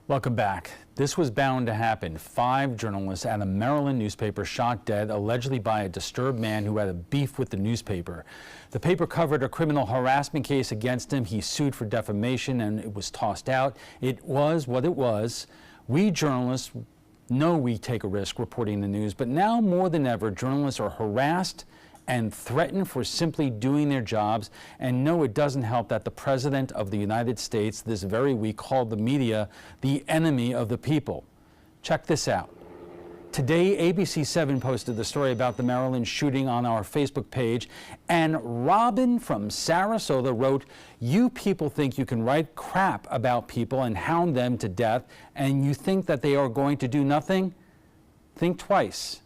Welcome back. This was bound to happen. 5 journalists at a Maryland newspaper shot dead, allegedly by a disturbed man who had a beef with the newspaper. The paper covered a criminal harassment case against him. He sued for defamation and it was tossed out. It was what it was. We journalists know we take a risk reporting the news, but now more than ever, journalists are harassed and threatened for simply doing their jobs. And no, it doesn't help that the President of the United States this very week called the media the enemy of the people. Check this out. Today, ABC 7 posted the story about the Maryland shooting on our Facebook page, and Robin from Sarasota wrote, "You people think you can write crap about people and hound them to death, and you think that they are going to do nothing? Think twice."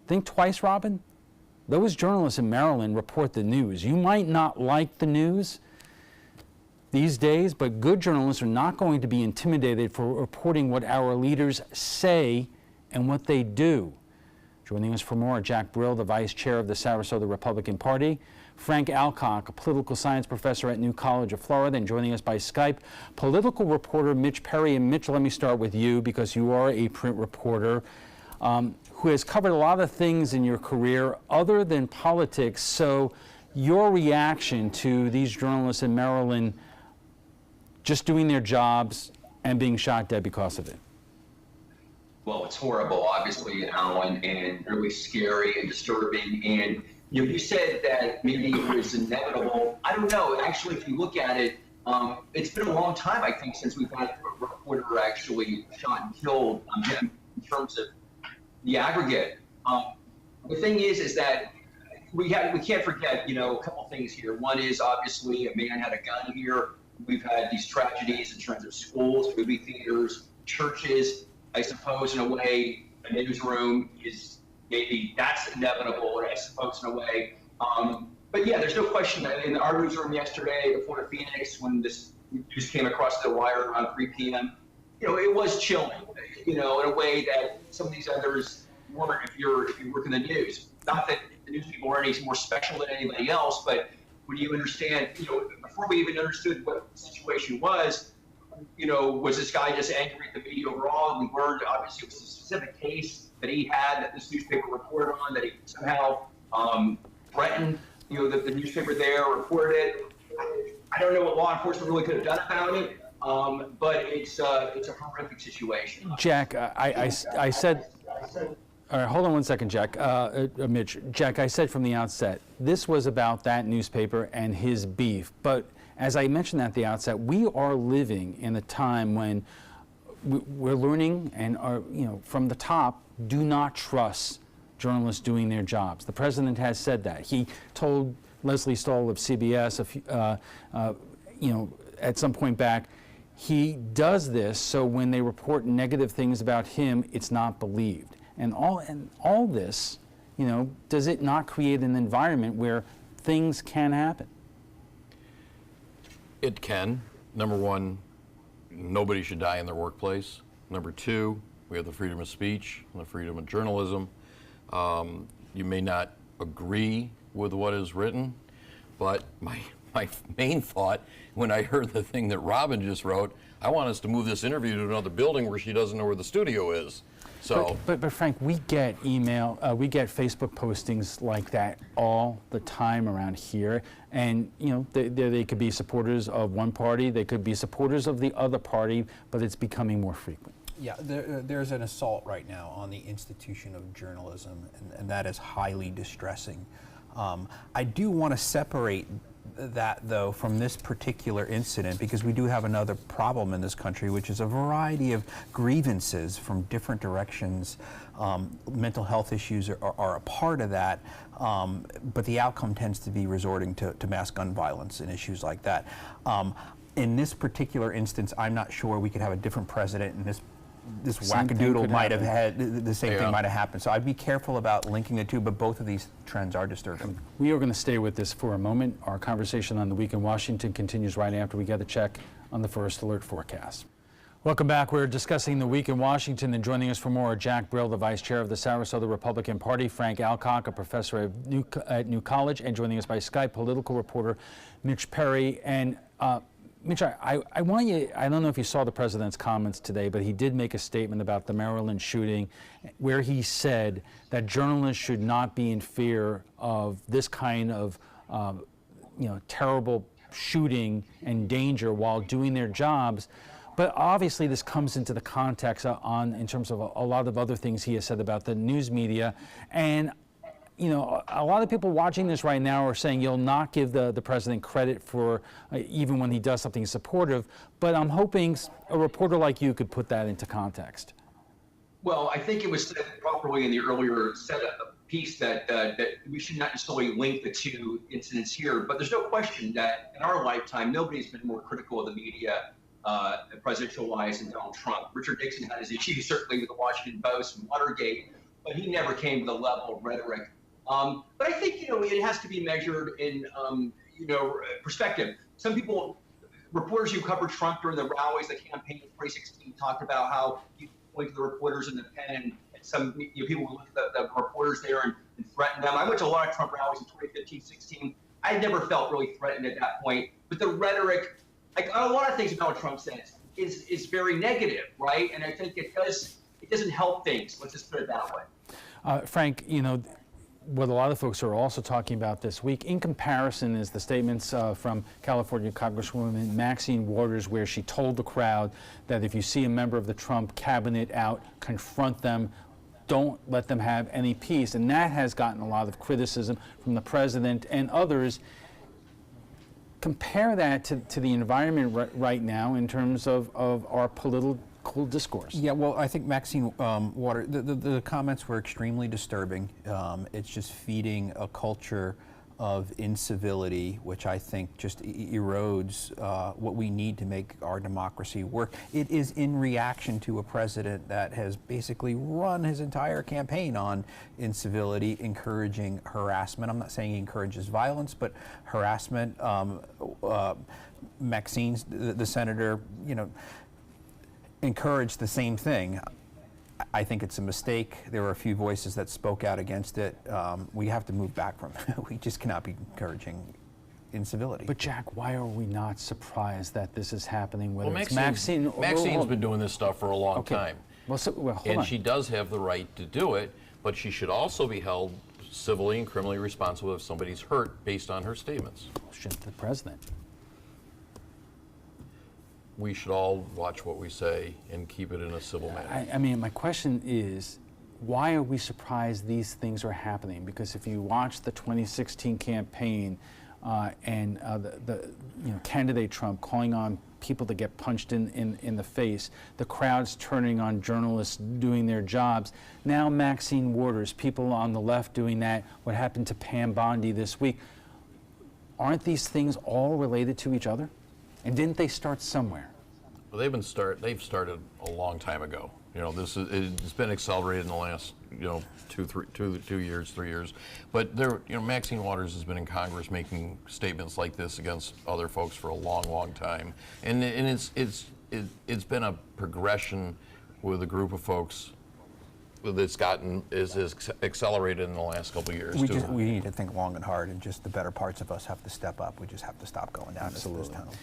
Think twice, Robin? Those journalists in Maryland report the news. You might not like the news these days, but good journalists are not going to be intimidated for reporting what our leaders say and what they do. Joining us for more, Jack Brill, the vice chair of the Sarasota Republican Party, Frank Alcock, a political science professor at New College of Florida, and joining us by Skype, political reporter Mitch Perry. And Mitch, let me start with you because you are a print reporter who has covered a lot of things in your career other than politics. So your reaction to these journalists in Maryland just doing their jobs and being shot dead because of it? Well, it's horrible, obviously, Alan, and really scary and disturbing. And you said that maybe it was inevitable. I don't know. Actually, if you look at it, it's been a long time, I think, since we've had a reporter actually shot and killed in terms of the aggregate. The thing is that we can't forget, a couple things here. One is obviously a man had a gun here. We've had these tragedies in terms of schools, movie theaters, churches. I suppose in a way, a newsroom is that's inevitable, I suppose in a way. But yeah, there's no question that in our newsroom yesterday, the Port of Phoenix, when this news came across the wire around 3 p.m., it was chilling, in a way that some of these others weren't if you work in the news. Not that the news people are any more special than anybody else, but when you understand, before we even understood what the situation was this guy just angry at the media overall? We learned, obviously, it was a specific case that he had that this newspaper reported on, that he somehow threatened, the newspaper there reported it. I don't know what law enforcement really could have done about it, but it's a horrific situation. Jack, I said, all right, hold on one second, Jack. Mitch, Jack, I said from the outset, this was about that newspaper and his beef, but as I mentioned at the outset, we are living in a time when we're learning and are, from the top, do not trust journalists doing their jobs. The president has said that. He told Leslie Stahl of CBS, at some point back, he does this so when they report negative things about him, it's not believed. And all this, does it not create an environment where things can happen? It can. Number one, nobody should die in their workplace. Number two, we have the freedom of speech and the freedom of journalism. You may not agree with what is written, but my main thought when I heard the thing that Robin just wrote, I want us to move this interview to another building where she doesn't know where the studio is. So, but Frank, we get email, we get Facebook postings like that all the time around here, and they could be supporters of one party, they could be supporters of the other party, but it's becoming more frequent. Yeah, there's an assault right now on the institution of journalism, and that is highly distressing. I do want to separate that, though, from this particular incident, because we do have another problem in this country, which is a variety of grievances from different directions. Mental health issues are a part of that, but the outcome tends to be resorting to mass gun violence and issues like that. In this particular instance, I'm not sure we could have a different president, and this wackadoodle might have had the same thing might have happened. So I'd be careful about linking the two, but both of these trends are disturbing. We are going to stay with this for a moment. Our conversation on the Week in Washington continues right after we get a check on the first alert forecast. Welcome back. We're discussing the Week in Washington, and joining us for more are Jack Brill, the vice chair of the Sarasota Republican Party, Frank Alcock, a professor at New College, and joining us by Skype, political reporter Mitch Perry. And Mitch, I want you, I don't know if you saw the president's comments today, but he did make a statement about the Maryland shooting where he said that journalists should not be in fear of this kind of terrible shooting and danger while doing their jobs. But obviously this comes into the context in terms of a lot of other things he has said about the news media. And a lot of people watching this right now are saying you'll not give the president credit for even when he does something supportive, but I'm hoping a reporter like you could put that into context. Well, I think it was said properly in the earlier piece that we should not necessarily link the two incidents here, but there's no question that in our lifetime, nobody's been more critical of the media, presidential-wise, than Donald Trump. Richard Nixon had his issues certainly with the Washington Post and Watergate, but he never came to the level of rhetoric. But I think, it has to be measured in, perspective. Some people, reporters who covered Trump during the rallies, the campaign in 2016, talked about how he went to the reporters in the pen, and some people would look at the reporters there and threaten them. I went to a lot of Trump rallies in 2015, 16. I never felt really threatened at that point. But the rhetoric, like a lot of things Donald Trump says, is very negative, right? And I think it doesn't help things. Let's just put it that way. Frank, what a lot of folks are also talking about this week, in comparison, is the statements from California Congresswoman Maxine Waters, where she told the crowd that if you see a member of the Trump cabinet out, confront them, don't let them have any peace. And that has gotten a lot of criticism from the president and others. Compare that to the environment right now in terms of our political discourse. Yeah, well, I think Maxine Waters, the comments were extremely disturbing. It's just feeding a culture of incivility, which I think just erodes what we need to make our democracy work. It is in reaction to a president that has basically run his entire campaign on incivility, encouraging harassment. I'm not saying he encourages violence, but harassment. Maxine's, the senator, encouraged the same thing. I think it's a mistake. There were a few voices that spoke out against it. We have to move back from it. We just cannot be encouraging incivility. But Jack, why are we not surprised that this is happening? Whether Well, it's Maxine's been doing this stuff for a long time. Hold and on. she does have the right to do it, but she should also be held civilly and criminally responsible if somebody's hurt based on her statements. Should the president? We should all watch what we say and keep it in a civil manner. I mean, my question is, why are we surprised these things are happening? Because if you watch the 2016 campaign and the candidate Trump calling on people to get punched in the face, the crowds turning on journalists doing their jobs, now Maxine Waters, people on the left doing that, what happened to Pam Bondi this week, aren't these things all related to each other? And didn't they start somewhere? Well, they've started a long time ago. It's been accelerated in the last 2 years, 3 years. But Maxine Waters has been in Congress making statements like this against other folks for a long, long time, and it's been a progression with a group of folks that's is accelerated in the last couple of years. We need to think long and hard, and just the better parts of us have to step up. We just have to stop going down this tunnel.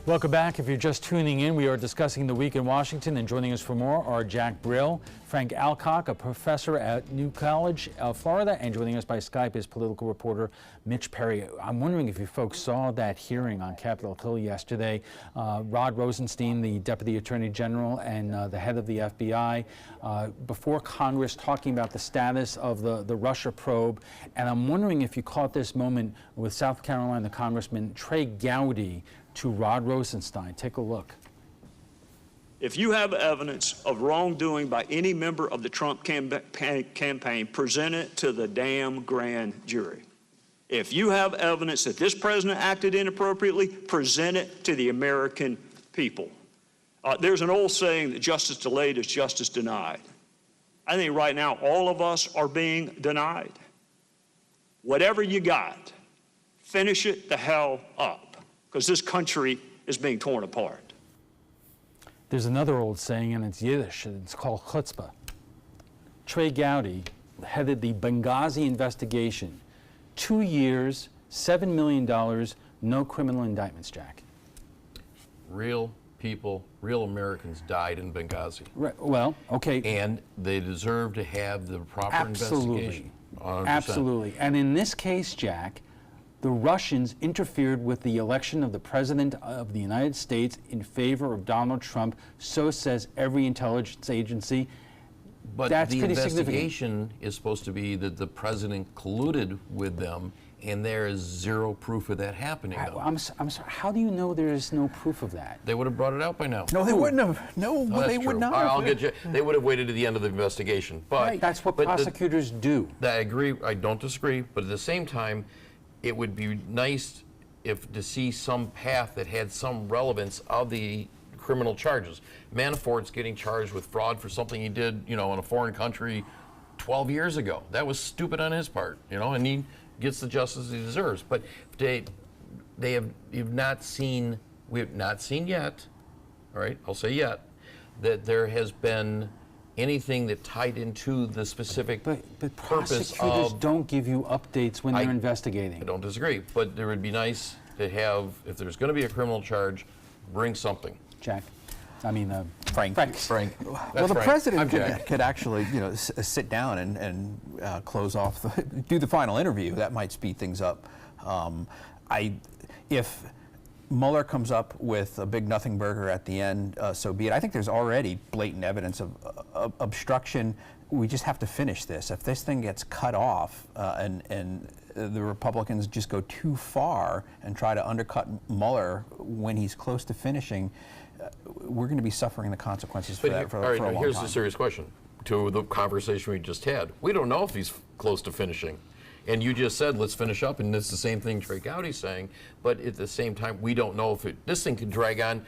Welcome back. If you're just tuning in, we are discussing the week in Washington, and joining us for more are Jack Brill, Frank Alcock, a professor at New College of Florida, and joining us by Skype is political reporter Mitch Perry. I'm wondering if you folks saw that hearing on Capitol Hill yesterday. Rod Rosenstein, the Deputy Attorney General and the head of the FBI, before Congress talking about the status of the Russia probe. And I'm wondering if you caught this moment with South Carolina Congressman Trey Gowdy to Rod Rosenstein. Take a look. If you have evidence of wrongdoing by any member of the Trump campaign, present it to the damn grand jury. If you have evidence that this president acted inappropriately, present it to the American people. There's an old saying that justice delayed is justice denied. I think right now all of us are being denied. Whatever you got, finish it the hell up, because this country is being torn apart. There's another old saying, and it's Yiddish, and it's called chutzpah. Trey Gowdy headed the Benghazi investigation. 2 years, $7 million, no criminal indictments, Jack. real people, real Americans died in Benghazi. Right, well, okay. And they deserve to have the proper Absolutely. investigation. 100%. Absolutely. And in this case, Jack, the Russians interfered with the election of the President of the United States in favor of Donald Trump. So says every intelligence agency. But That's the pretty significant. investigation is supposed to be that the president colluded with them, and there is zero proof of that happening. Though. I'm sorry, how do you know there is no proof of that? They would have brought it out by now. No, they wouldn't have. No, Oh, they that's would true. not. I'll get you. They would have waited to the end of the investigation. But Right, that's what but prosecutors do. I agree. I don't disagree. But at the same time, it would be nice if to see some path that had some relevance of the criminal charges. Manafort's getting charged with fraud for something he did, in a foreign country 12 years ago. That was stupid on his part, and he gets the justice he deserves. But we have not seen yet, all right, I'll say yet, that there has been anything that tied into the specific But purpose prosecutors of. don't give you updates when they're investigating. I don't disagree, but it would be nice to have, if there's going to be a criminal charge, bring something. Jack, I mean, Frank. Frank. Well, the Frank. president I'm Jack. could actually, sit down and close off, do the final interview. That might speed things up. If Mueller comes up with a big nothing burger at the end, so be it. I think there's already blatant evidence of obstruction. We just have to finish this. If this thing gets cut off and the Republicans just go too far and try to undercut Mueller when he's close to finishing, we're going to be suffering the consequences for that for all right, a long here's time. the serious question to the conversation we just had. We don't know if he's close to finishing. And you just said, let's finish up, and it's the same thing Trey Gowdy's saying, but at the same time, we don't know if this thing could drag on,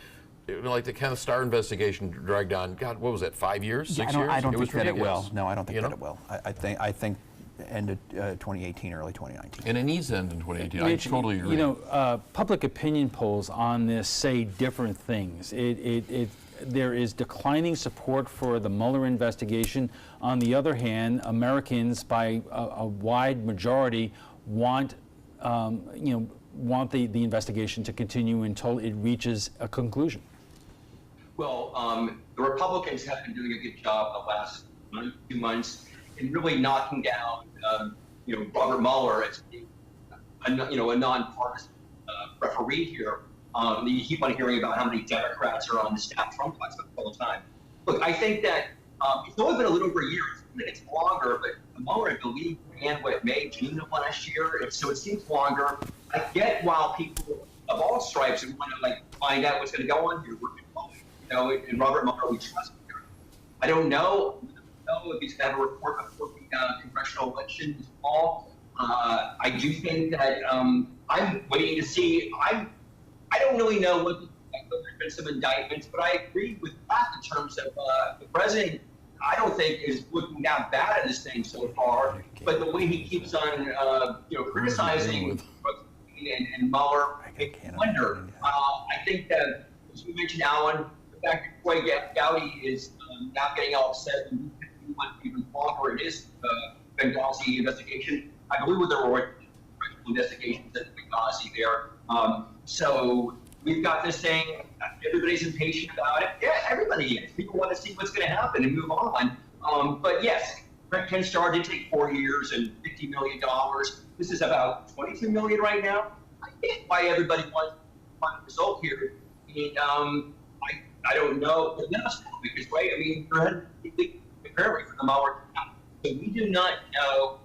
like the Kenneth Starr investigation dragged on, God, what was that, 5 years, 6 years? I don't It was think that it ridiculous. will. No, I don't think You that know? it will. I think end of 2018, early 2019. And it needs to end in 2018. I Mitch, totally agree. Public opinion polls on this say different things. There is declining support for the Mueller investigation. On the other hand, Americans, by a wide majority, want the investigation to continue until it reaches a conclusion. Well, the Republicans have been doing a good job the last 2 months in really knocking down, Robert Mueller as being a nonpartisan referee here. You keep on hearing about how many Democrats are on the staff. Trump talks about it all the time. Look, I think that it's only been a little over a year. I think it's longer, but Mueller, I believe, began May, June of last year, so it seems longer. I get while people of all stripes want to find out what's going to go on here. And Robert Mueller, we trust him. I don't know if he's going to have a report before the congressional election this fall. I do think that I'm waiting to see. I don't really know whether there's been some indictments, but I agree with that in terms of the president. I don't think is looking that bad at this thing so far, but the way he keeps on, criticizing and Mueller, makes me wonder. I think that, as you mentioned, Alan, the fact that Troy Gowdy is not getting all upset and he went even longer in his Benghazi investigation. I believe there were investigations at Benghazi there. So we've got this thing, everybody's impatient about it. Yeah, everybody is. People want to see what's going to happen and move on. But yes, Ken Starr did take 4 years and $50 million. This is about $22 million right now. I get why everybody wants a result here. And I don't know, but that's because, right? I mean, apparently for the Mueller. So we do not know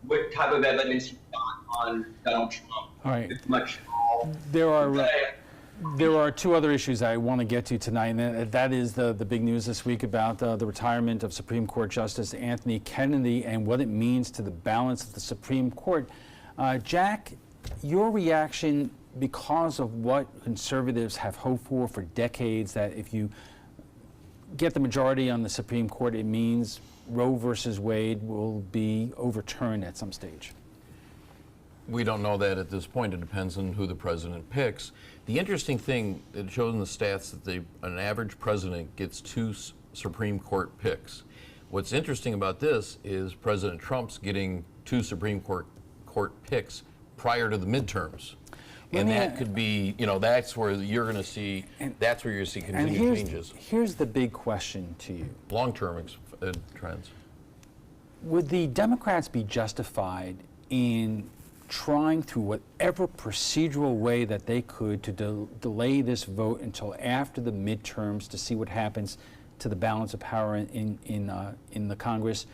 what type of evidence he got on Donald Trump. All right. It's much at all. There are two other issues I want to get to tonight, and that is the big news this week about the retirement of Supreme Court Justice Anthony Kennedy and what it means to the balance of the Supreme Court. Jack, your reaction, because of what conservatives have hoped for decades, that if you get the majority on the Supreme Court, it means Roe versus Wade will be overturned at some stage. We don't know that at this point. It depends on who the president picks. The interesting thing, it shows in the stats that an average president gets 2 Supreme Court picks. What's interesting about this is President Trump's getting 2 Supreme Court picks prior to the midterms. And that could be, that's where you're going to see, that's where you're going to see And continued changes. here's the big question to you. Long-term trends. Would the Democrats be justified in trying through whatever procedural way that they could to delay this vote until after the midterms to see what happens to the balance of power in the Congress?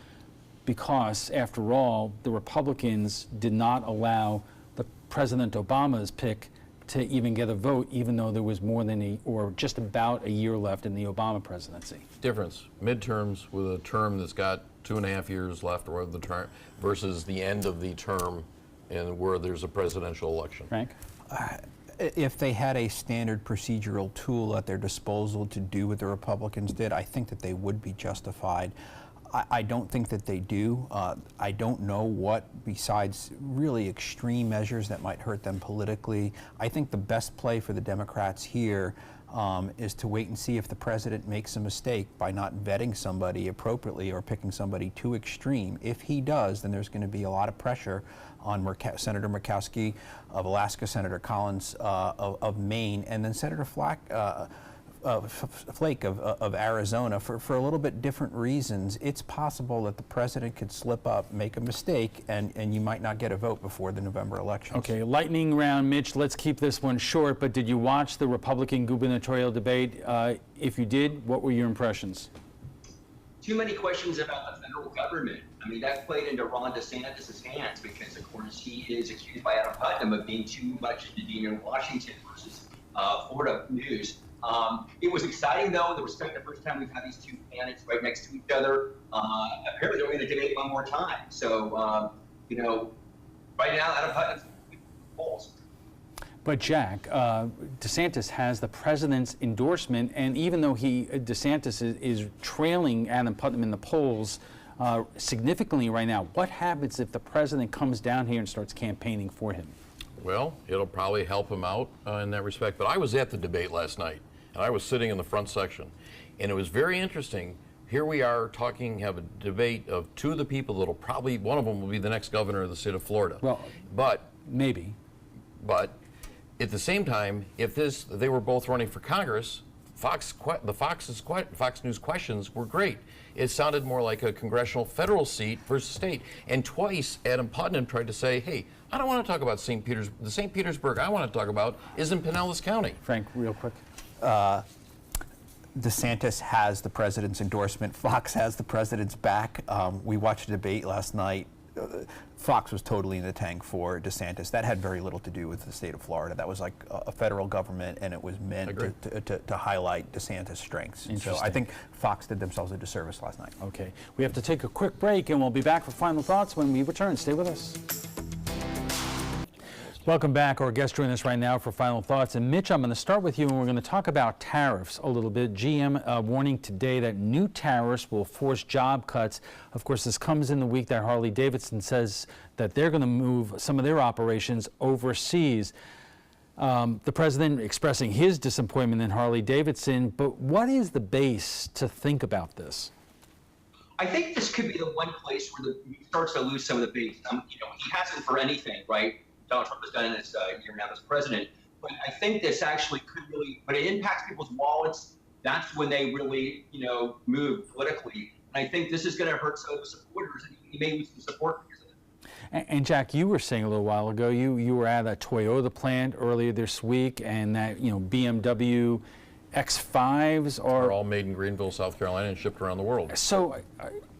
Because, after all, the Republicans did not allow President Obama's pick to even get a vote, even though there was more than or just about a year left in the Obama presidency. Difference, midterms with a term that's got 2.5 years left or the term versus the end of the term and where there's a presidential election. Frank? If they had a standard procedural tool at their disposal to do what the Republicans did, I think that they would be justified. I don't think that they do. I don't know what, besides really extreme measures that might hurt them politically. I think the best play for the Democrats here is to wait and see if the president makes a mistake by not vetting somebody appropriately or picking somebody too extreme. If he does, then there's going to be a lot of pressure on Senator Murkowski of Alaska, Senator Collins of Maine, and then Senator Flake of Arizona for a little bit different reasons. It's possible that the president could slip up, make a mistake, and you might not get a vote before the November elections. Okay, lightning round, Mitch. Let's keep this one short, but did you watch the Republican gubernatorial debate? If you did, what were your impressions? Too many questions about the federal government. I mean, that played into Ron DeSantis' hands because, of course, he is accused by Adam Putnam of being too much into being in Washington versus Florida news. It was exciting, though, in the respect the first time we've had these two candidates right next to each other. Apparently, they're going to debate one more time. So, right now, Adam Putnam's in the polls. But Jack, DeSantis has the president's endorsement, and even though DeSantis is trailing Adam Putnam in the polls significantly right now, what happens if the president comes down here and starts campaigning for him? Well, it'll probably help him out in that respect. But I was at the debate last night, and I was sitting in the front section, and it was very interesting. Here we are have a debate of two of the people that'll probably, one of them will be the next governor of the state of Florida. Well, but maybe. But at the same time, if they were both running for Congress, Fox News questions were great. It sounded more like a congressional federal seat versus state. And twice, Adam Putnam tried to say, hey, I don't want to talk about St. Petersburg. The St. Petersburg I want to talk about is in Pinellas County. Frank, real quick. DeSantis has the president's endorsement. Fox has the president's back. We watched a debate last night. Fox was totally in the tank for DeSantis. That had very little to do with the state of Florida. That was like a federal government, and it was meant to highlight DeSantis' strengths. So I think Fox did themselves a disservice last night. Okay. We have to take a quick break, and we'll be back for final thoughts when we return. Stay with us. Welcome back. Our guest joining us right now for final thoughts. And Mitch, I'm going to start with you, and we're going to talk about tariffs a little bit. GM warning today that new tariffs will force job cuts. Of course, this comes in the week that Harley-Davidson says that they're going to move some of their operations overseas. The president expressing his disappointment in Harley-Davidson. But what is the base to think about this? I think this could be the one place where he starts to lose some of the base. He hasn't for anything, right? Donald Trump has done in this year now as president. But I think this actually could really, when it impacts people's wallets, that's when they really, move politically. And I think this is going to hurt some of the supporters, and he may lose some support because of it. And Jack, you were saying a little while ago, you were at a Toyota plant earlier this week, and that, BMW X5s are all made in Greenville, South Carolina, and shipped around the world. So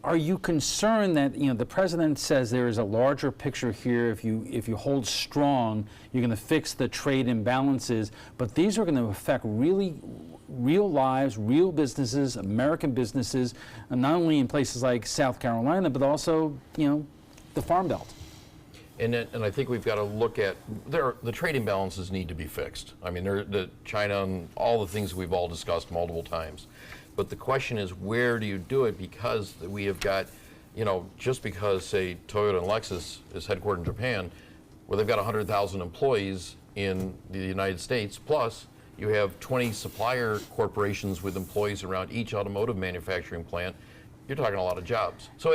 are you concerned that the president says there is a larger picture here? If you hold strong, you're going to fix the trade imbalances, but these are going to affect real lives, real businesses, American businesses, and not only in places like South Carolina, but also the Farm Belt. And I think we've got to look at the trade imbalances need to be fixed. I mean, the China and all the things we've all discussed multiple times. But the question is, where do you do it? Because we have got, just because, say, Toyota and Lexus is headquartered in Japan, where they've got 100,000 employees in the United States, plus you have 20 supplier corporations with employees around each automotive manufacturing plant, you're talking a lot of jobs. So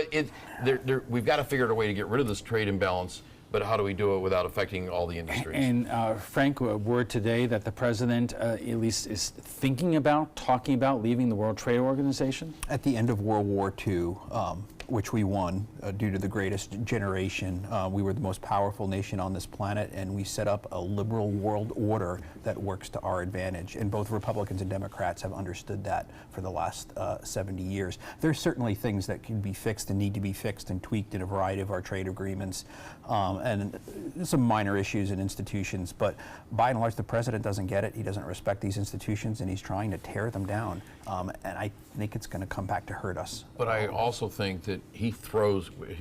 we've got to figure out a way to get rid of this trade imbalance but how do we do it without affecting all the industries? And Frank, a word today that the president at least is thinking about, talking about leaving the World Trade Organization? At the end of World War II, which we won due to the greatest generation, we were the most powerful nation on this planet, and we set up a liberal world order that works to our advantage. And both Republicans and Democrats have understood that for the last 70 years. There's certainly things that can be fixed and need to be fixed and tweaked in a variety of our trade agreements, and some minor issues in institutions. But by and large, the president doesn't get it. He doesn't respect these institutions, and he's trying to tear them down. And I think it's going to come back to hurt us. But I also think that he's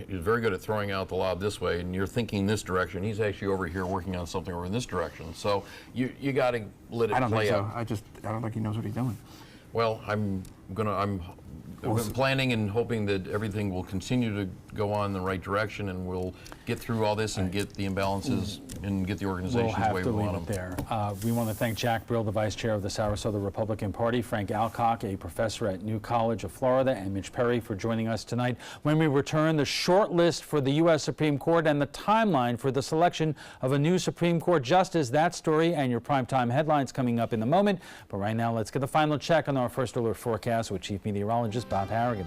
very good at throwing out the lob this way, and you're thinking this direction. He's actually over here working on something over in this direction. So you got to let it play out. I don't think so. I don't think he knows what he's doing. Well, I'm planning and hoping that everything will continue to go on in the right direction, and we'll get through all this and get the imbalances and get the organizations the way we want them. There. We want to thank Jack Brill, the vice chair of the Sarasota Republican Party, Frank Alcock, a professor at New College of Florida, and Mitch Perry for joining us tonight. When we return, the short list for the U.S. Supreme Court and the timeline for the selection of a new Supreme Court justice. That story and your primetime headlines coming up in a moment. But right now, let's get a final check on our first alert forecast with Chief Meteorologist Bob Harrigan.